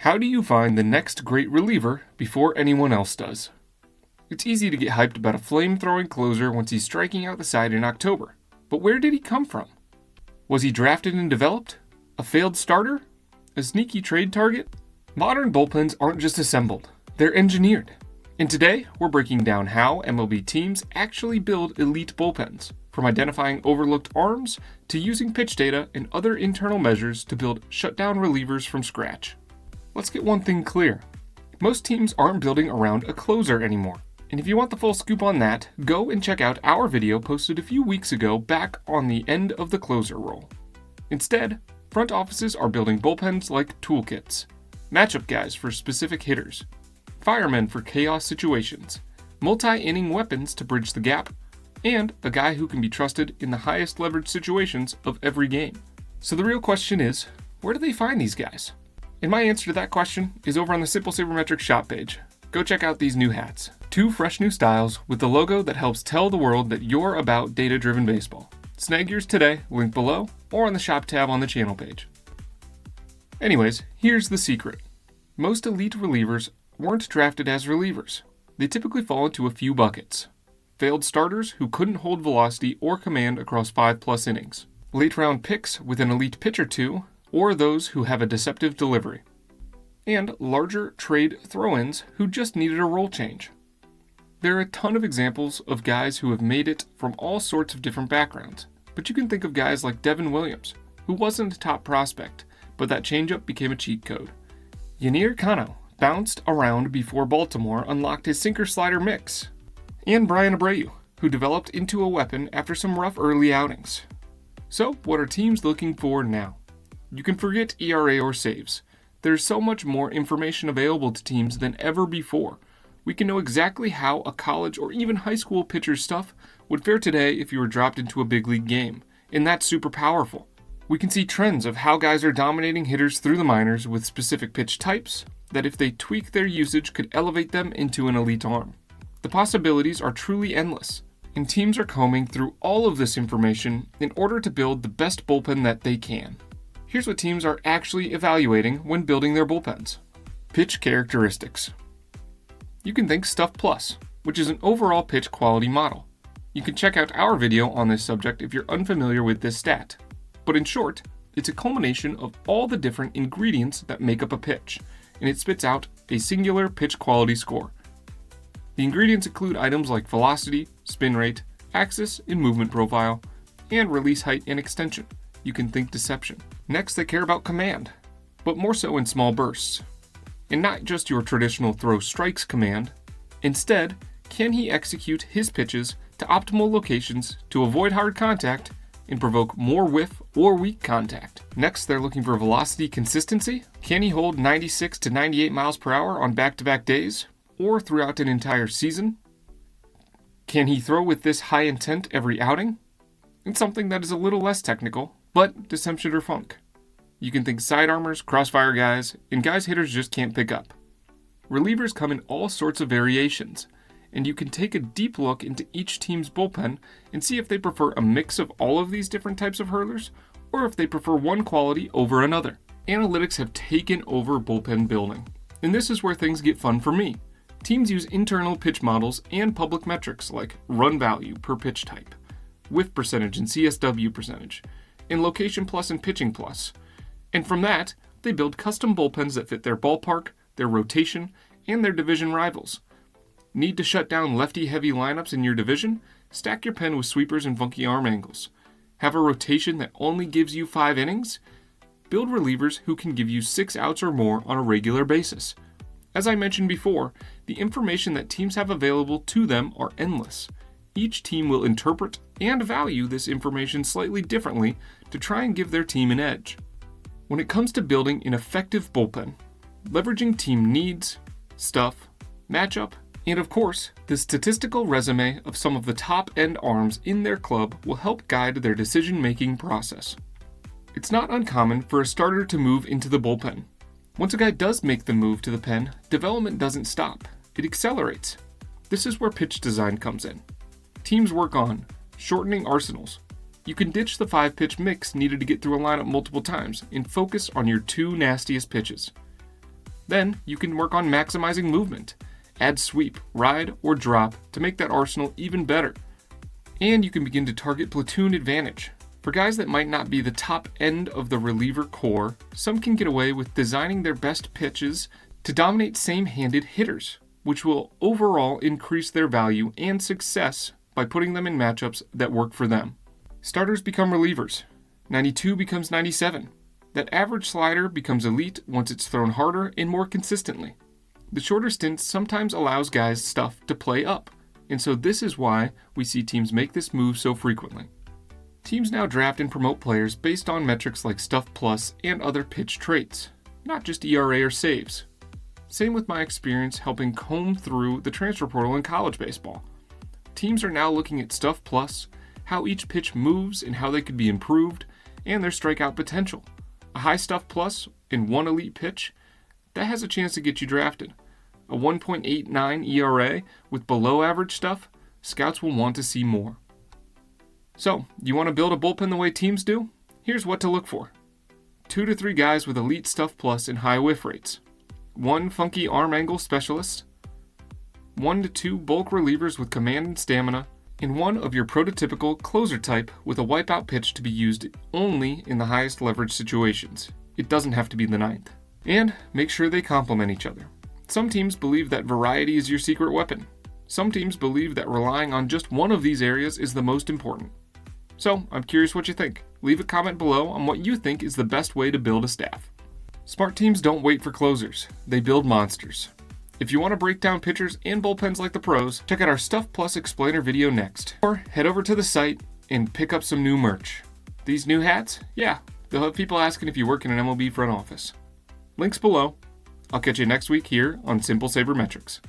How do you find the next great reliever before anyone else does? It's easy to get hyped about a flame-throwing closer once he's striking out the side in October. But where did he come from? Was he drafted and developed? A failed starter? A sneaky trade target? Modern bullpens aren't just assembled, they're engineered. And today, we're breaking down how MLB teams actually build elite bullpens, from identifying overlooked arms to using pitch data and other internal measures to build shutdown relievers from scratch. Let's get one thing clear. Most teams aren't building around a closer anymore. And if you want the full scoop on that, go and check out our video posted a few weeks ago back on the end of the closer role. Instead, front offices are building bullpens like toolkits, matchup guys for specific hitters, firemen for chaos situations, multi-inning weapons to bridge the gap, and a guy who can be trusted in the highest leverage situations of every game. So the real question is, where do they find these guys? And my answer to that question is over on the Simple Sabermetrics shop page. Go check out these new hats. 2 fresh new styles with the logo that helps tell the world that you're about data-driven baseball. Snag yours today, link below, or on the shop tab on the channel page. Anyways, here's the secret. Most elite relievers weren't drafted as relievers. They typically fall into a few buckets. Failed starters who couldn't hold velocity or command across 5+ innings. Late round picks with an elite pitch or two, or those who have a deceptive delivery. And larger trade throw-ins who just needed a role change. There are a ton of examples of guys who have made it from all sorts of different backgrounds, but you can think of guys like Devin Williams, who wasn't a top prospect, but that changeup became a cheat code. Yennier Cano bounced around before Baltimore unlocked his sinker-slider mix. And Brian Abreu, who developed into a weapon after some rough early outings. So, what are teams looking for now? You can forget ERA or saves. There's so much more information available to teams than ever before. We can know exactly how a college or even high school pitcher's stuff would fare today if you were dropped into a big league game, and that's super powerful. We can see trends of how guys are dominating hitters through the minors with specific pitch types that if they tweak their usage could elevate them into an elite arm. The possibilities are truly endless, and teams are combing through all of this information in order to build the best bullpen that they can. Here's what teams are actually evaluating when building their bullpens. Pitch characteristics. You can think Stuff Plus, which is an overall pitch quality model. You can check out our video on this subject if you're unfamiliar with this stat. But in short, it's a culmination of all the different ingredients that make up a pitch, and it spits out a singular pitch quality score. The ingredients include items like velocity, spin rate, axis and movement profile, and release height and extension. You can think deception. Next, they care about command, but more so in small bursts. And not just your traditional throw strikes command. Instead, can he execute his pitches to optimal locations to avoid hard contact and provoke more whiff or weak contact? Next, they're looking for velocity consistency. Can he hold 96 to 98 miles per hour on back-to-back days or throughout an entire season? Can he throw with this high intent every outing? And something that is a little less technical, but deception or funk. You can think side armors, crossfire guys, and guys hitters just can't pick up. Relievers come in all sorts of variations, and you can take a deep look into each team's bullpen and see if they prefer a mix of all of these different types of hurlers, or if they prefer one quality over another. Analytics have taken over bullpen building, and this is where things get fun for me. Teams use internal pitch models and public metrics like run value per pitch type, whiff percentage and CSW percentage, and location plus and pitching plus. And from that, they build custom bullpens that fit their ballpark, their rotation, and their division rivals. Need to shut down lefty-heavy lineups in your division? Stack your pen with sweepers and funky arm angles. Have a rotation that only gives you 5 innings? Build relievers who can give you 6 outs or more on a regular basis. As I mentioned before, the information that teams have available to them are endless. Each team will interpret and value this information slightly differently to try and give their team an edge. When it comes to building an effective bullpen, leveraging team needs, stuff, matchup, and of course, the statistical resume of some of the top-end arms in their club will help guide their decision-making process. It's not uncommon for a starter to move into the bullpen. Once a guy does make the move to the pen, development doesn't stop. It accelerates. This is where pitch design comes in. Teams work on shortening arsenals. You can ditch the 5-pitch mix needed to get through a lineup multiple times and focus on your 2 nastiest pitches. Then you can work on maximizing movement. Add sweep, ride, or drop to make that arsenal even better. And you can begin to target platoon advantage. For guys that might not be the top end of the reliever core, some can get away with designing their best pitches to dominate same-handed hitters, which will overall increase their value and success by putting them in matchups that work for them. Starters become relievers. 92 becomes 97. That average slider becomes elite once it's thrown harder and more consistently. The shorter stints sometimes allows guys' stuff to play up, and so this is why we see teams make this move so frequently. Teams now draft and promote players based on metrics like Stuff Plus and other pitch traits, not just ERA or saves. Same with my experience helping comb through the transfer portal in college baseball. Teams are now looking at Stuff Plus, how each pitch moves and how they could be improved, and their strikeout potential. A high Stuff Plus in one elite pitch, that has a chance to get you drafted. A 1.89 ERA with below average stuff, scouts will want to see more. So, you want to build a bullpen the way teams do? Here's what to look for. 2 to 3 guys with elite Stuff Plus and high whiff rates. 1 funky arm angle specialist. 1 to 2 bulk relievers with command and stamina. And 1 of your prototypical closer type with a wipeout pitch to be used only in the highest leverage situations. It doesn't have to be the 9th. And make sure they complement each other. Some teams believe that variety is your secret weapon. Some teams believe that relying on just one of these areas is the most important. So, I'm curious what you think. Leave a comment below on what you think is the best way to build a staff. Smart teams don't wait for closers. They build monsters. If you want to break down pitchers and bullpens like the pros, check out our Stuff Plus explainer video next. Or head over to the site and pick up some new merch. These new hats? Yeah, they'll have people asking if you work in an MLB front office. Links below. I'll catch you next week here on Simple Sabermetrics.